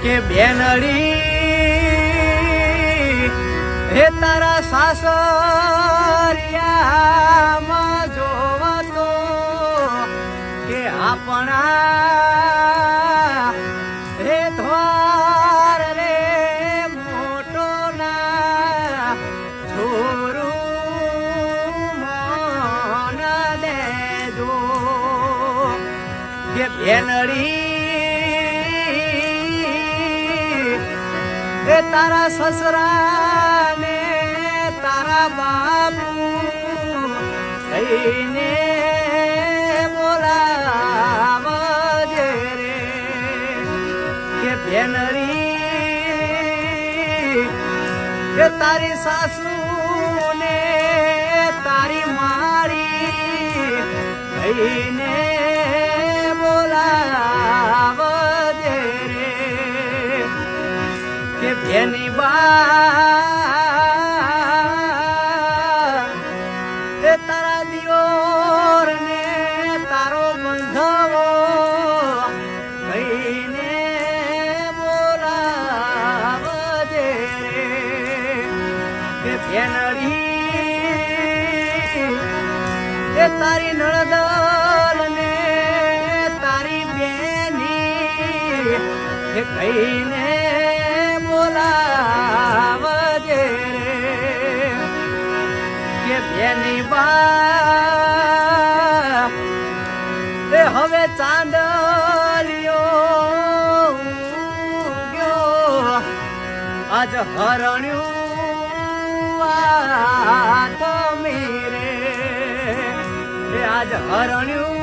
કે બેનડી હે તારા સાસરિયામાં જોવતો કે આપણા હે દ્વાર રે મોટો ના છોરું મન દેજો કે બેનડી તારા સસરા ને તારા બાપુ કહીને બોલાવજે રે કે બેનરી કે તારી સાસુ ને તારી મારી કહીને બોલાવજે રે કે બેની બા એ તારા દિયોર ને તારો બંધવો કહીને બોલાવજે રે કે બેનડી એ તારી નણદલ ને તારી બેની એ કહીને બોલાવજે રે કે બેની બા એ હવે ચાંદલિયો ઉગ્યો આજ હરણ્યું આ તમે રે આજ હરણ્યું